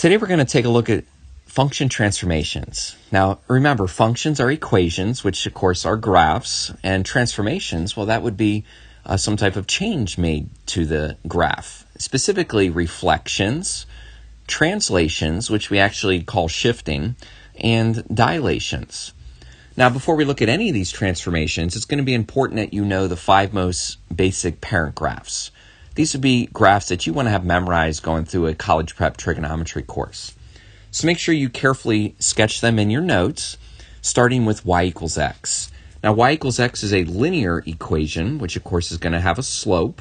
Today we're going to take a look at function transformations. Now remember, functions are equations, which of course are graphs, and transformations, well, that would be some type of change made to the graph. Specifically reflections, translations, which we actually call shifting, and dilations. Now before we look at any of these transformations, it's going to be important that you know the 5 most basic parent graphs. These would be graphs that you want to have memorized going through a college prep trigonometry course. So make sure you carefully sketch them in your notes, starting with y equals x. Now y equals x is a linear equation, which of course is going to have a slope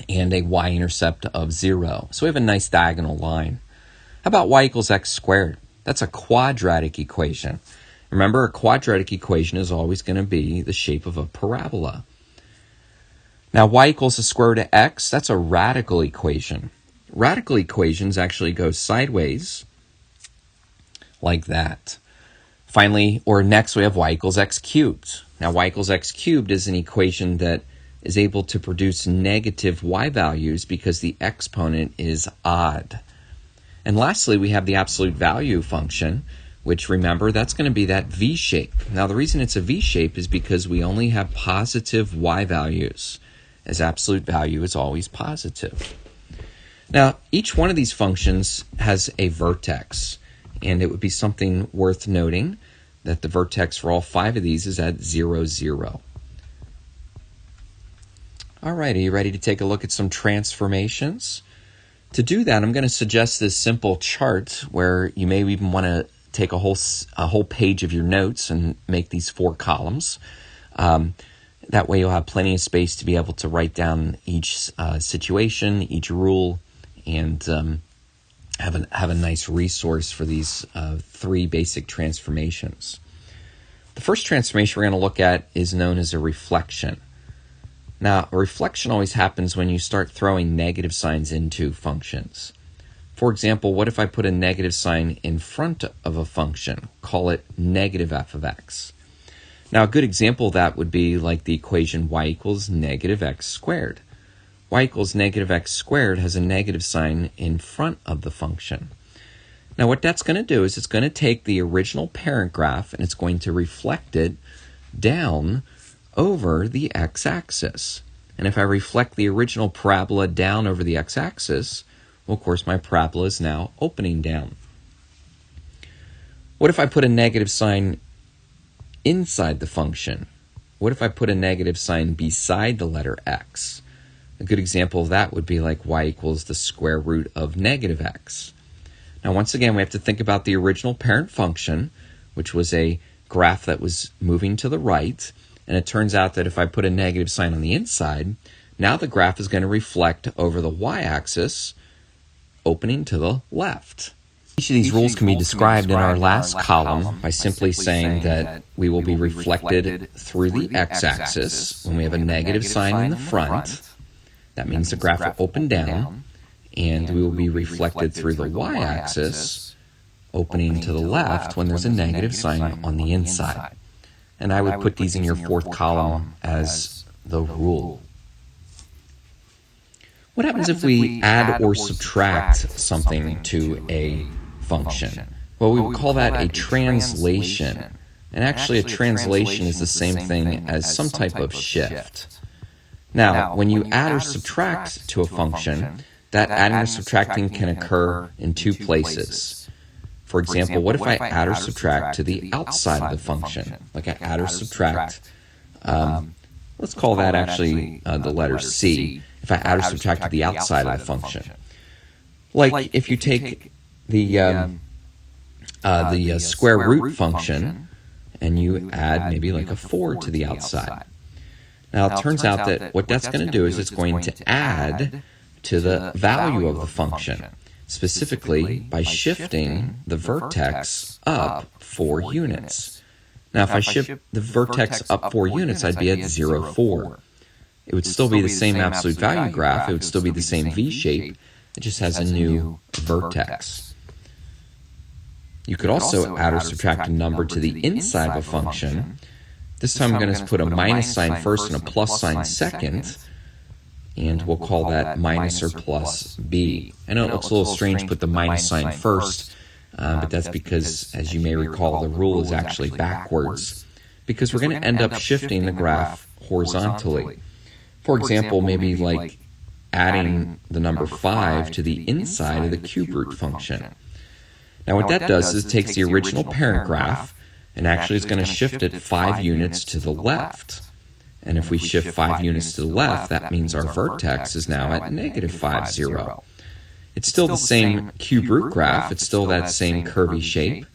and a y-intercept of 0. So we have a nice diagonal line. How about y equals x squared? That's a quadratic equation. Remember, a quadratic equation is always going to be the shape of a parabola. Now, y equals the square root of x, that's a radical equation. Radical equations actually go sideways, like that. Finally, or next, we have y equals x cubed. Now, y equals x cubed is an equation that is able to produce negative y values because the exponent is odd. And lastly, we have the absolute value function, which, remember, that's going to be that v shape. Now, the reason it's a v shape is because we only have positive y values, as absolute value is always positive. Now, each one of these functions has a vertex, and it would be something worth noting that the vertex for all 5 of these is at 0, 0. All right, are you ready to take a look at some transformations? To do that, I'm going to suggest this simple chart where you may even want to take a whole page of your notes and make these 4 columns. That way you'll have plenty of space to be able to write down each situation, each rule, and have a nice resource for these 3 basic transformations. The first transformation we're going to look at is known as a reflection. Now, a reflection always happens when you start throwing negative signs into functions. For example, what if I put a negative sign in front of a function? Call it negative f of x. Now, a good example of that would be like the equation y equals negative x squared. Y equals negative x squared has a negative sign in front of the function. Now, what that's going to do is it's going to take the original parent graph and it's going to reflect it down over the x-axis. And if I reflect the original parabola down over the x-axis, well, of course, my parabola is now opening down. What if I put a negative sign inside the function? What if I put a negative sign beside the letter x? A good example of that would be like y equals the square root of negative x. Now, once again, we have to think about the original parent function, which was a graph that was moving to the right. And it turns out that if I put a negative sign on the inside, now the graph is going to reflect over the y-axis, opening to the left. Each of these rules can be described in our last column by simply saying that we will be reflected through the x-axis when we have a negative sign in the front. That means the graph will open down, and we will be reflected through the y-axis, opening to the left when there's a negative sign on the inside. And I would put these in your 4th column as the rule. What happens if we add or subtract something to a function? Well, we would call that a translation. And actually, a translation is the same thing as some type of shift. Now, when you add or subtract to a function, that adding or subtracting can occur in 2 places. For example, what if I add or subtract to the outside of the function? Like I add or subtract, let's call that actually the letter C. If I add or subtract to the outside of the function. Like if you take the square root function and you add maybe like a 4 to the outside. Now it turns out that what that's going to do is it's going to add to the value of the function, specifically by shifting the vertex up 4 units. Now if I shift the vertex up 4 units, I'd be at 0, 4. It would still be the same absolute value graph. It would still be the same V shape. It just has a new vertex. You could also add or subtract a number to the inside of a function. This time I'm going to put a minus sign first and a plus sign second. and we'll call that minus or plus b. I know it looks a little strange to put the minus sign first, but that's because, as you may recall, the rule is actually backwards, because we're going to end up shifting the graph horizontally. For example, maybe like adding the number 5 to the inside of the cube root function. Now what that does is it takes the original parent graph and actually is going to shift it 5 units to the left. And if we shift 5 units to the left, that means our vertex is now at negative 5, 0. It's still the same cube root graph. It's still that same curvy shape.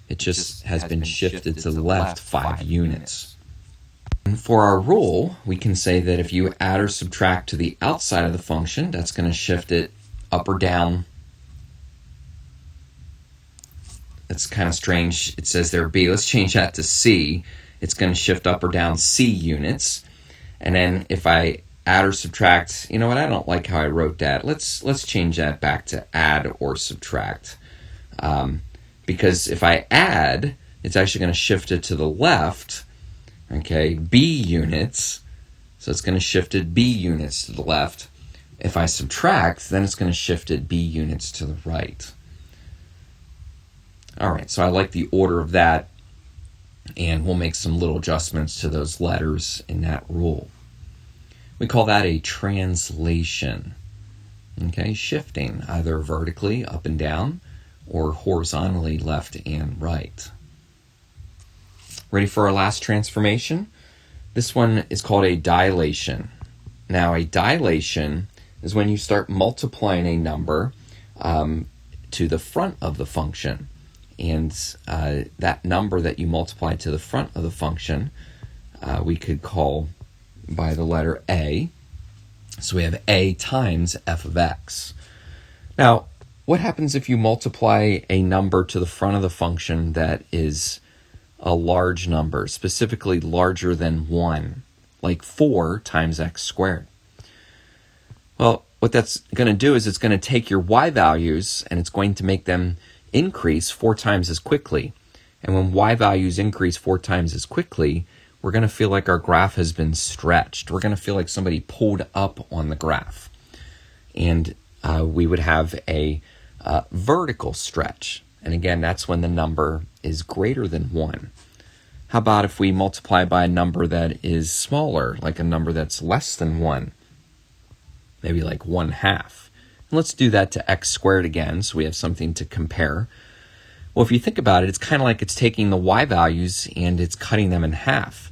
It just has been shifted to the left 5 units. And for our rule, we can say that if you add or subtract to the outside of the function, that's going to shift it up or down. It's kind of strange. It says there B. Let's change that to C. It's going to shift up or down C units. And then if I add or subtract, you know what, I don't like how I wrote that. Let's change that back to add or subtract. Because if I add, it's actually going to shift it to the left, okay, B units. So it's going to shift it B units to the left. If I subtract, then it's going to shift it B units to the right. All right, so I like the order of that, and we'll make some little adjustments to those letters in that rule. We call that a translation, okay, shifting either vertically up and down or horizontally left and right. Ready for our last transformation? This one is called a dilation. Now, a dilation is when you start multiplying a number to the front of the function. And that number that you multiply to the front of the function, we could call by the letter a. So we have a times f of x. Now, what happens if you multiply a number to the front of the function that is a large number, specifically larger than 1, like 4 times x squared? Well, what that's going to do is it's going to take your y values and it's going to make them increase 4 times as quickly. And when y values increase 4 times as quickly, we're going to feel like our graph has been stretched. We're going to feel like somebody pulled up on the graph. And we would have a vertical stretch. And again, that's when the number is greater than 1. How about if we multiply by a number that is smaller, like a number that's less than 1? Maybe like 1/2. Let's do that to x squared again, so we have something to compare. Well, if you think about it, it's kind of like it's taking the y values and it's cutting them in half.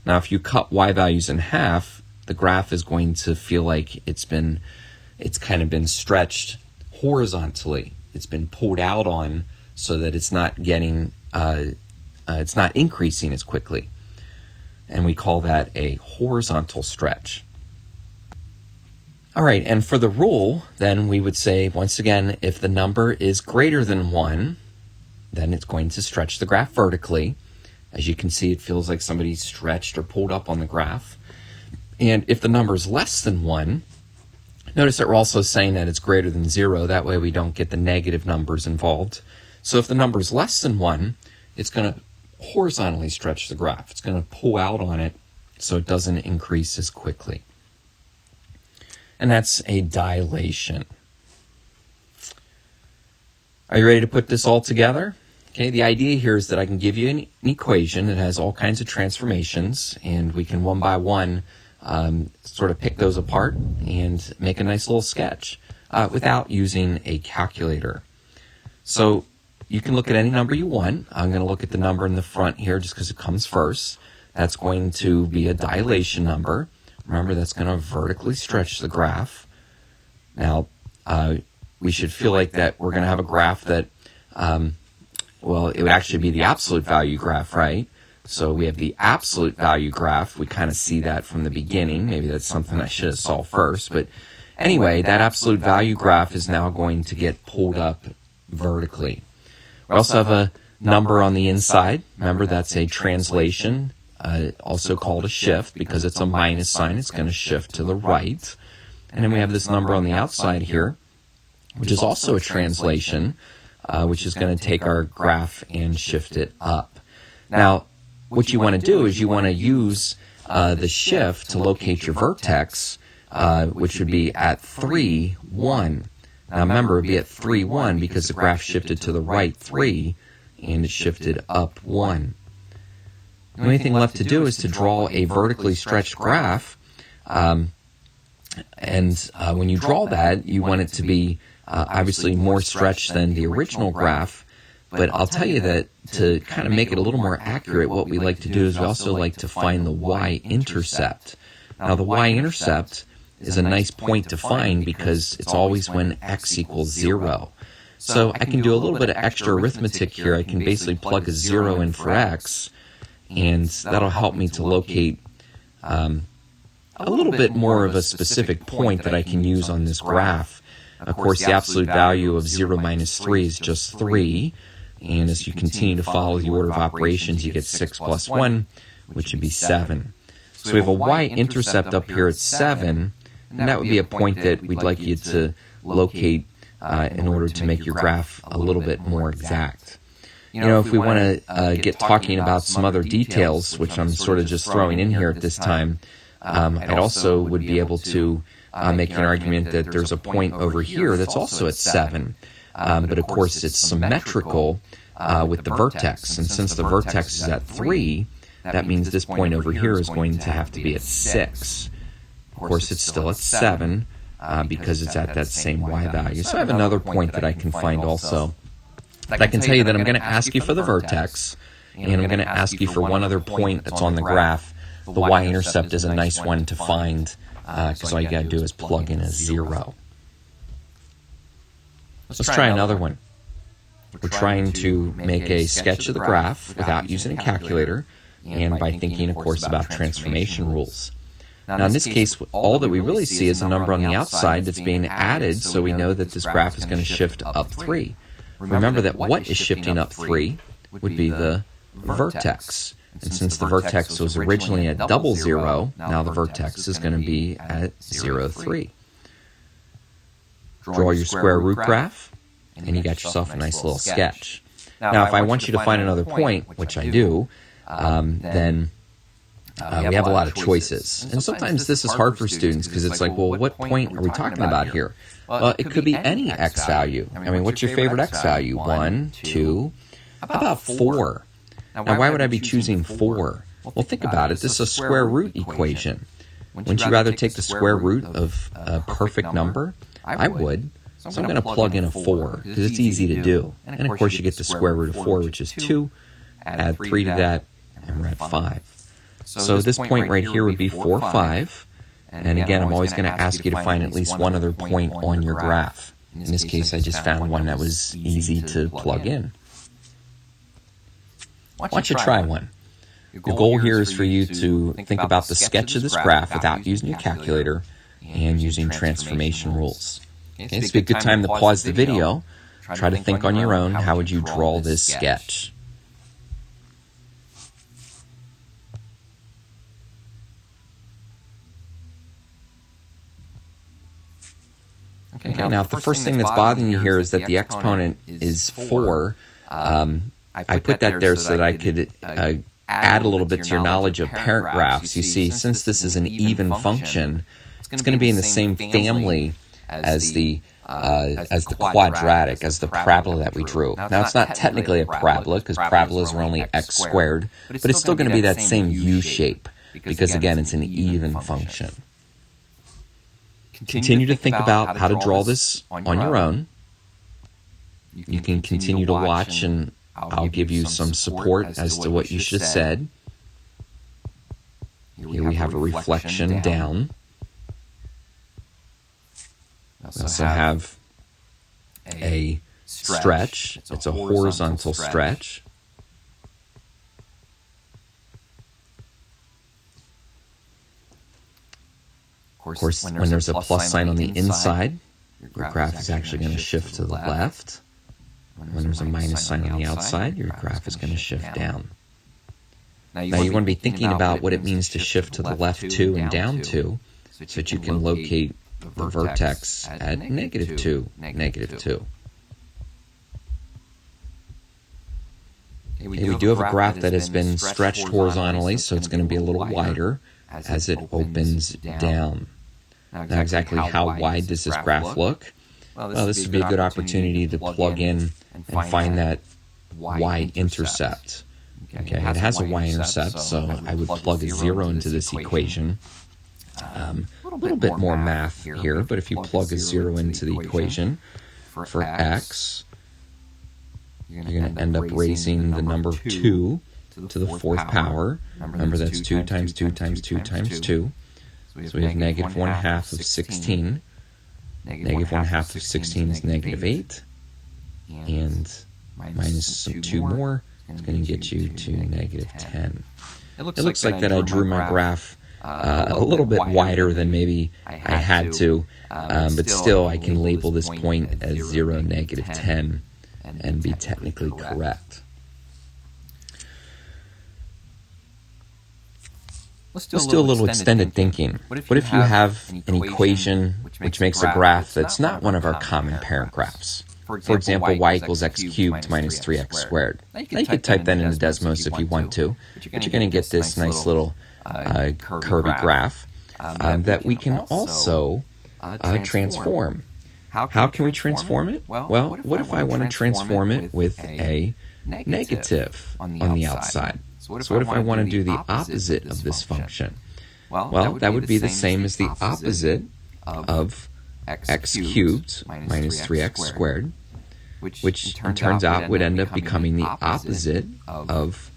Now, if you cut y values in half, the graph is going to feel like it's kind of been stretched horizontally. It's been pulled out on so that it's not getting, it's not increasing as quickly. And we call that a horizontal stretch. All right, and for the rule, then we would say, once again, if the number is greater than 1, then it's going to stretch the graph vertically. As you can see, it feels like somebody stretched or pulled up on the graph. And if the number is less than 1, notice that we're also saying that it's greater than 0. That way we don't get the negative numbers involved. So if the number is less than 1, it's going to horizontally stretch the graph. It's going to pull out on it so it doesn't increase as quickly. And that's a dilation. Are you ready to put this all together? Okay, the idea here is that I can give you an equation that has all kinds of transformations, and we can one by one sort of pick those apart and make a nice little sketch without using a calculator. So you can look at any number you want. I'm going to look at the number in the front here just because it comes first. That's going to be a dilation number. Remember, that's going to vertically stretch the graph. Now, we should feel like that we're going to have a graph that, well, it would actually be the absolute value graph, right? So we have the absolute value graph. We kind of see that from the beginning. Maybe that's something I should have solved first. But anyway, that absolute value graph is now going to get pulled up vertically. We also have a number on the inside. Remember, that's a translation. Also called a shift because it's a minus sign. It's going to shift to the right. And then we have this number on the outside here, which is also a translation, which is going to take our graph and shift it up. Now, what you want to do is you want to use the shift to locate your vertex which would be at 3, 1. Now remember, it would be at 3, 1 because the graph shifted to the right 3, and it shifted up 1. The only thing left to do is to draw a vertically stretched graph. When you draw that, you want it to be obviously more stretched than the original graph. But I'll tell you that to kind of make it a little more accurate, what we like to do is we also like to find the y-intercept. Now, the y-intercept is a nice point to find because it's always when x equals 0. So I can do a little bit of extra arithmetic here. I can basically plug a 0 in for x, and that'll help me to locate a little bit more of a specific point that I can use on this graph. Of course, the absolute value of 0 minus 3 is just 3, and as you continue to follow the order of operations, you get 6 plus 1, which would be 7. So we have a y-intercept up here at 7, and that would be a point that we'd like you to locate in order to make your graph a little bit more exact. You know, if we want to get talking about some other details, which I'm sort of just throwing in here at this time, I also would be able to make an argument that there's a point over here that's also at 7. But of course, it's symmetrical with the vertex. And since the vertex is at 3, that means this point over here is going to have to be at 6. Of course, it's still at 7 because it's at that same y value. So I have another point that I can find also. But I can tell you that I'm going to ask you for the vertex, and I'm going to ask you for one other point that's on the graph. The y-intercept is a nice one to find because all you got to do is plug in a 0. Let's try another one. We're trying to make a sketch of the graph without using a calculator and by thinking, of course, about transformation rules. Now, in this case, all that we really see is a number on the outside that's being added, so we know that this graph is going to shift up 3. Remember that what is shifting up 3 would be the vertex. And since the vertex was originally at 00, now the vertex is going to be at 0, 3. Draw your square root graph, and you got yourself a nice little sketch. Now, if I want you to find another point, which I do, then we have a lot of choices. And sometimes this is hard for students because it's like, well, what point are we talking about here? Well, it could be any x value. I mean, what's your favorite x value? 1, 2, how about 4? Now, why would I be choosing 4? Well, think about it. This is a square root equation. Wouldn't you rather take the square root of a perfect number? I would. So I'm going to plug in a 4 because it's easy to do. And of course, you get the square root of 4, which is 2. Add 3 to that, and we're at 5. So this point right here would be 4, 5. And again, I'm always going to ask you to find at least one other point on your graph. In this case, I just found one that was easy to plug in. Why don't you try one? The goal here is for you to think about the sketch of this graph without using your calculator and using transformation rules. Okay, this would be a good time to pause the video. Try to think on your own, how would you draw this sketch? Okay, now if the first thing that's bothering you here is that the exponent is 4, I put that there so that I could add a little bit to your knowledge of parent graphs. You see, since this is an even function, it's going to be in the same family as the quadratic, as the parabola that we drew. Now, it's not technically a parabola because parabolas are only x squared, but it's still going to be that same U shape because, again, it's an even function. Continue to think about how to draw this on your own. You can continue to watch, and I'll give you some support as to what you should have said. Here we have a reflection down. We also have a stretch. It's a horizontal stretch. Of course, when there's a plus sign on the inside, your graph is actually going to shift to the left. When there's a minus sign on the outside, your graph is going to shift down. Now you want to be thinking about what it means to shift to the left 2 and down 2 so that you can locate the vertex at negative 2, negative 2. Okay, we do have a graph that has been stretched horizontally, so it's going to be a little wider as it opens down. Now, exactly how wide does this graph look? Well, this would be a good opportunity to plug in and find that y-intercept. Okay, it has a y-intercept, so I would plug a 0 into this equation. A little bit more math here, but if you plug a 0 into the equation for x, you're going to end up raising the number 2 to the 4th power. Remember, that's 2 times 2 times 2 times 2. So we have negative 1/2 of 16. Negative 1/2 of 16 is negative 8. And minus some 2 more is going to get you to negative 10. It looks like that I drew my graph a little bit wider than maybe I had to, but still I can label this point as 0, negative 10 and be technically correct. Let's do a little extended thinking. What if you have an equation which makes a graph that's not one of our common parent graphs? For example, y equals x cubed minus 3x squared. Now you could type that into Desmos if you want to, but you're going to get this nice little curvy graph that we can also transform. How can we transform it? Well, what if I want to transform it with a negative on the outside? So what if I want to do the opposite of this function? Well, that would be the same as the opposite of x cubed minus 3x squared, which it turns out would end up becoming the opposite of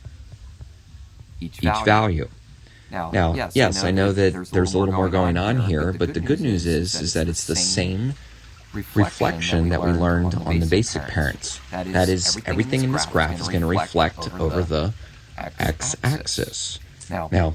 each value. Now, yes, I know that there's a little more going on here, but the good news is that it's the same reflection that we learned on the basic parents. That is, everything in this graph is going to reflect over the x-axis. Now,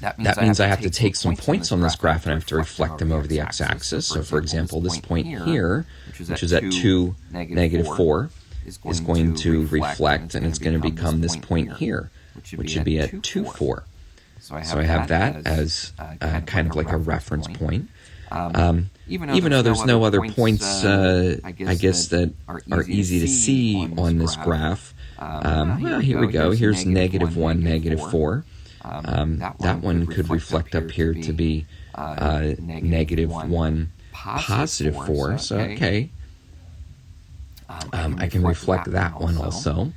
that means I have to take some points on this graph and I have to reflect them over the x-axis. So, for example, this point here, which is at 2, negative 4, is going to reflect, and it's going to become this point here, which should be at 2, 4. So I have that as kind of like a reference point. Even though there's no other points, I guess, that are easy to see on this graph, well, here we go. Here's negative 1, negative 4. That one could reflect up here to be negative 1, positive 4. So, okay. I can reflect that one also.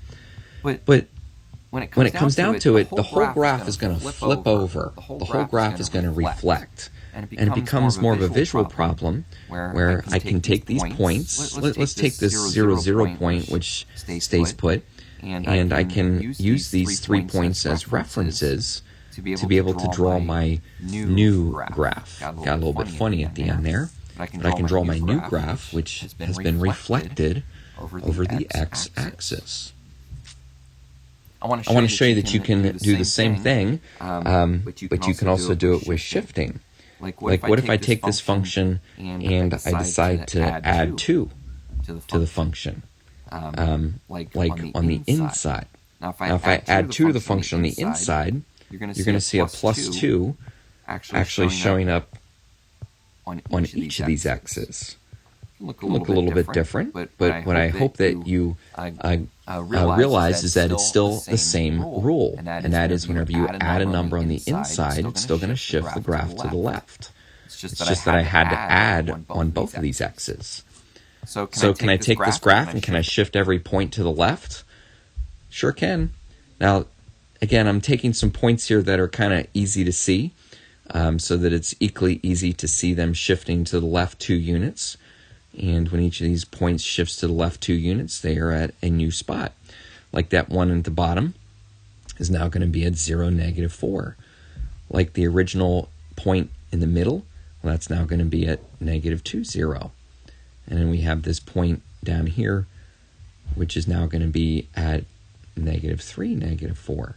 But when it comes down to it, the whole graph is going to flip over. The whole graph is going to reflect. And it becomes more of a visual problem where I can take these points. Let's take this 0, 0 point, which stays put. And I can use these 3 points as references to be able to draw my new graph. Got a little bit funny at the end there. But I can draw my new graph, which has been reflected over the x-axis. I want to show you that you can do the same thing, but you can also do it with shifting. Like, what if I take this function and I decide to add 2 to the function, like on the inside? Now, if I add 2 to the function on the inside, you're going to see a plus 2 actually showing up on each of these x's. Look a little bit different, but what I hope that you realize is that it's still the same rule, and that is whenever you add a number on the inside, it's still going to shift the graph to the left. It's just that I had to add on both of these x's. So can I take this graph and can I shift every point to the left? Sure can. Now, again, I'm taking some points here that are kind of easy to see, so that it's equally easy to see them shifting to the left 2 units. And when each of these points shifts to the left 2 units, they are at a new spot. Like that one at the bottom is now going to be at 0, negative 4. Like the original point in the middle, well, that's now going to be at negative 2, 0. And then we have this point down here, which is now going to be at negative 3, negative 4.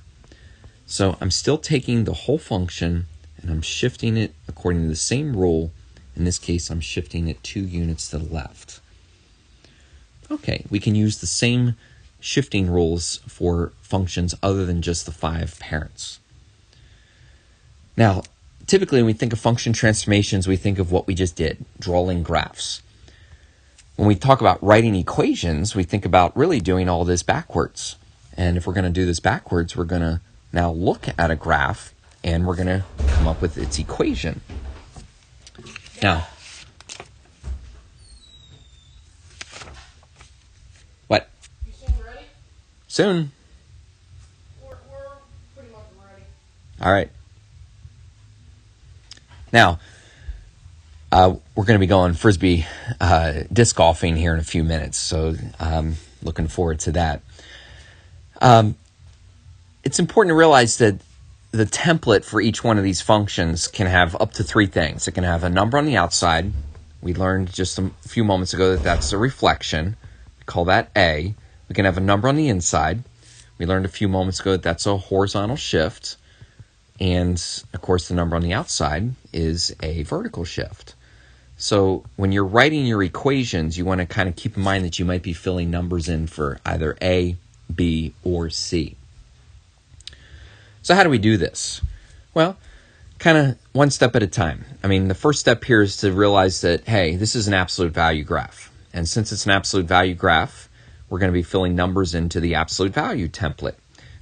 So I'm still taking the whole function and I'm shifting it according to the same rule. In this case, I'm shifting it 2 units to the left. Okay, we can use the same shifting rules for functions other than just the 5 parents. Now, typically when we think of function transformations, we think of what we just did, drawing graphs. When we talk about writing equations, we think about really doing all this backwards. And if we're going to do this backwards, we're going to now look at a graph and we're going to come up with its equation. Now, what? You soon ready? Soon. We're pretty much ready. All right. Now, we're going to be going Frisbee disc golfing here in a few minutes, so looking forward to that. It's important to realize that the template for each one of these functions can have up to three things. It can have a number on the outside. We learned just a few moments ago that that's a reflection. We call that A. We can have a number on the inside. We learned a few moments ago that that's a horizontal shift. And, of course, the number on the outside is a vertical shift. So when you're writing your equations, you want to kind of keep in mind that you might be filling numbers in for either A, B, or C. So how do we do this? Well, kind of one step at a time. I mean, the first step here is to realize that, hey, this is an absolute value graph. And since it's an absolute value graph, we're going to be filling numbers into the absolute value template.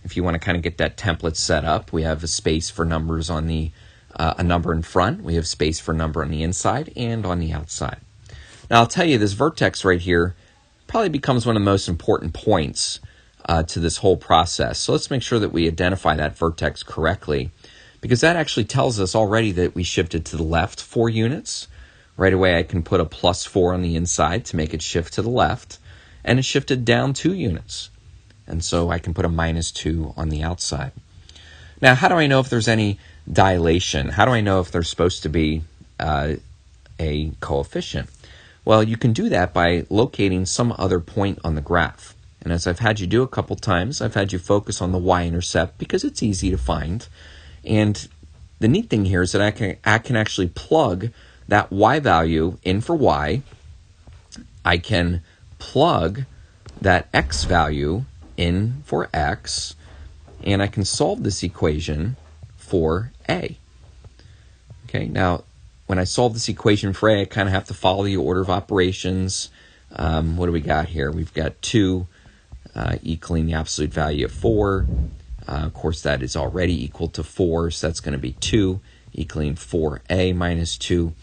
If you want to kind of get that template set up, we have a space for numbers on the a number in front. We have space for a number on the inside and on the outside. Now, I'll tell you, this vertex right here probably becomes one of the most important points to this whole process. So let's make sure that we identify that vertex correctly, because that actually tells us already that we shifted to the left 4 units. Right away, I can put a +4 on the inside to make it shift to the left, and it shifted down 2 units. And so I can put a -2 on the outside. Now, how do I know if there's any dilation? How do I know if there's supposed to be a coefficient? Well, you can do that by locating some other point on the graph. And as I've had you do a couple times, I've had you focus on the y-intercept because it's easy to find. And the neat thing here is that I can actually plug that y value in for y. I can plug that x value in for x, and I can solve this equation for a. Okay, now when I solve this equation for a, I kind of have to follow the order of operations. What do we got here? We've got 2 equaling the absolute value of 4. Of course, that is already equal to 4, so that's going to be 2 equaling 4a minus 2.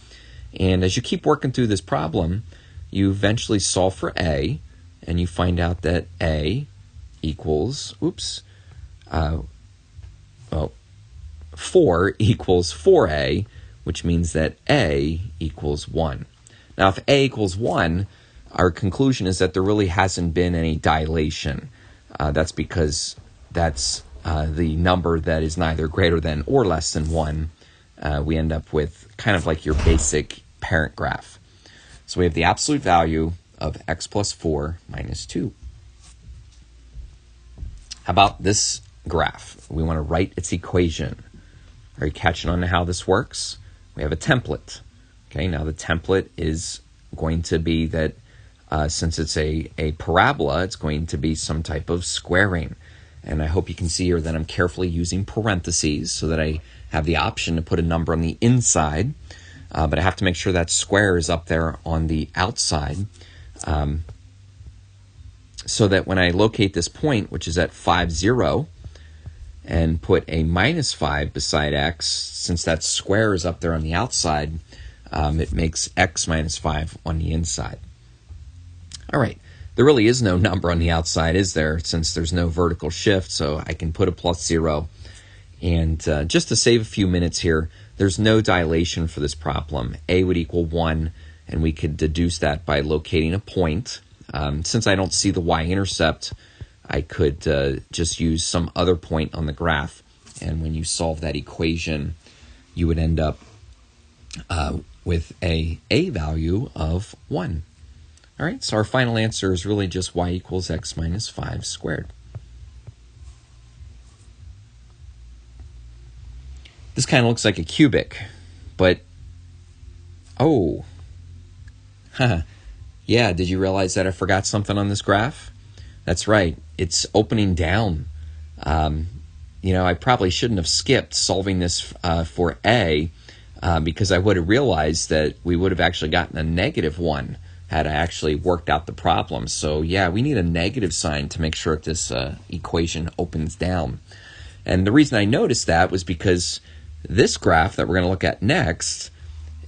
And as you keep working through this problem, you eventually solve for a, and you find out that a equals, 4 equals 4a, which means that a equals 1. Now, if a equals 1, our conclusion is that there really hasn't been any dilation. That's because that's the number that is neither greater than or less than 1. We end up with kind of like your basic parent graph. So we have the absolute value of x plus 4 minus 2. How about this graph? We want to write its equation. Are you catching on to how this works? We have a template. Okay, now the template is going to be that since it's a parabola, it's going to be some type of squaring. And I hope you can see here that I'm carefully using parentheses so that I have the option to put a number on the inside, but I have to make sure that square is up there on the outside, so that when I locate this point, which is at 5, 0, and put a -5 beside x, since that square is up there on the outside, it makes x minus 5 on the inside. All right, there really is no number on the outside, is there, since there's no vertical shift, so I can put a +0. And just to save a few minutes here, there's no dilation for this problem. A would equal 1, and we could deduce that by locating a point. Since I don't see the y-intercept, I could just use some other point on the graph, and when you solve that equation, you would end up with a value of 1. All right, so our final answer is really just y equals x minus 5 squared. This kind of looks like a cubic, but, yeah, did you realize that I forgot something on this graph? That's right, it's opening down. I probably shouldn't have skipped solving this for a, because I would have realized that we would have actually gotten a -1 had I actually worked out the problem. So yeah, we need a negative sign to make sure that this equation opens down. And the reason I noticed that was because this graph that we're going to look at next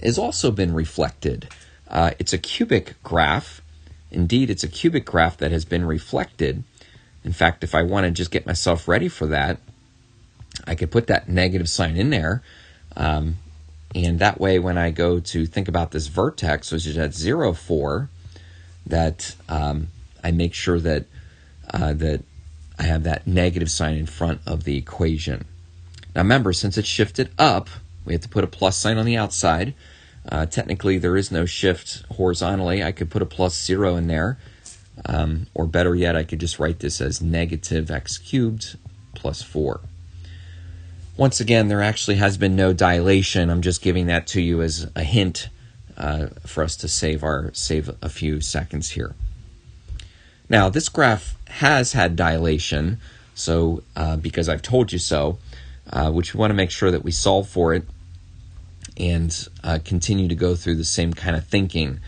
has also been reflected. It's a cubic graph. Indeed, it's a cubic graph that has been reflected. In fact, if I want to just get myself ready for that, I could put that negative sign in there. And that way, when I go to think about this vertex, which is at 0, 4, that I make sure that that I have that negative sign in front of the equation. Now remember, since it's shifted up, we have to put a plus sign on the outside. Technically, there is no shift horizontally. I could put a plus 0 in there. Or better yet, I could just write this as negative x cubed plus 4. Once again, there actually has been no dilation. I'm just giving that to you as a hint for us to save a few seconds here. Now, this graph has had dilation, so because I've told you so, which we want to make sure that we solve for it and continue to go through the same kind of thinking.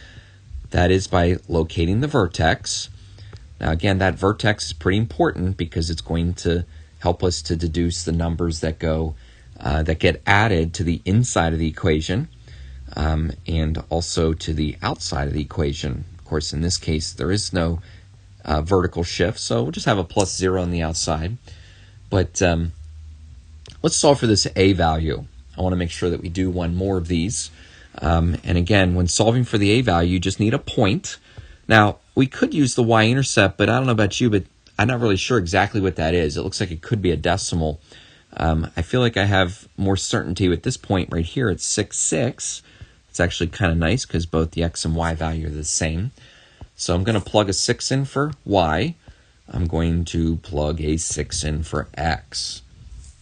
That is by locating the vertex. Now, again, that vertex is pretty important because it's going to help us to deduce the numbers that get added to the inside of the equation and also to the outside of the equation. Of course, in this case, there is no vertical shift, so we'll just have a plus 0 on the outside. But let's solve for this a value. I want to make sure that we do one more of these. And again, when solving for the a value, you just need a point. Now, we could use the y-intercept, but I don't know about you, but I'm not really sure exactly what that is. It looks like it could be a decimal. I feel like I have more certainty at this point right here at 6, 6. It's actually kind of nice because both the x and y value are the same. So I'm going to plug a 6 in for y. I'm going to plug a 6 in for x.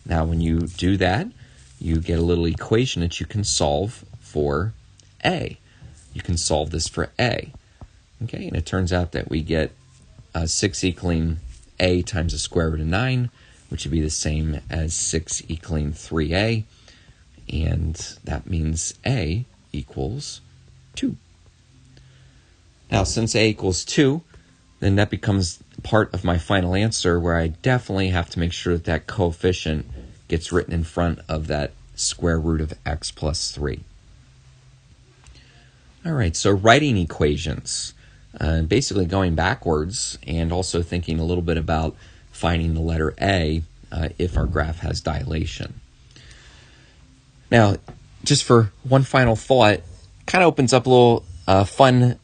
Now, when you do that, you get a little equation that you can solve for a. You can solve this for a. Okay, and it turns out that we get 6 equaling a times the square root of 9, which would be the same as 6 equaling 3a, and that means a equals 2. Now, since a equals 2, then that becomes part of my final answer where I definitely have to make sure that that coefficient gets written in front of that square root of x plus 3. All right, so writing equations. Basically going backwards and also thinking a little bit about finding the letter A if our graph has dilation. Now, just for one final thought, kind of opens up a little fun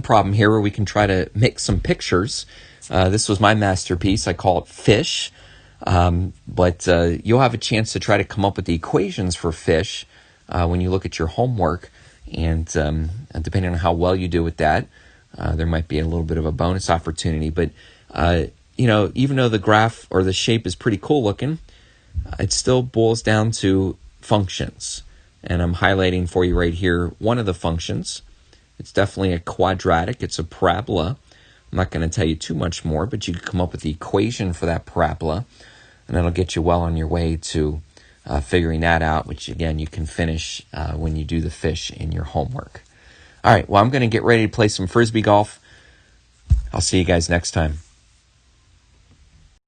problem here where we can try to make some pictures. This was my masterpiece. I call it fish. But you'll have a chance to try to come up with the equations for fish when you look at your homework. And depending on how well you do with that, there might be a little bit of a bonus opportunity. But, even though the graph or the shape is pretty cool looking, it still boils down to functions. And I'm highlighting for you right here one of the functions. It's definitely a quadratic. It's a parabola. I'm not going to tell you too much more, but you can come up with the equation for that parabola, and that'll get you well on your way to figuring that out, which, again, you can finish when you do the fish in your homework. All right, well, I'm going to get ready to play some Frisbee golf. I'll see you guys next time.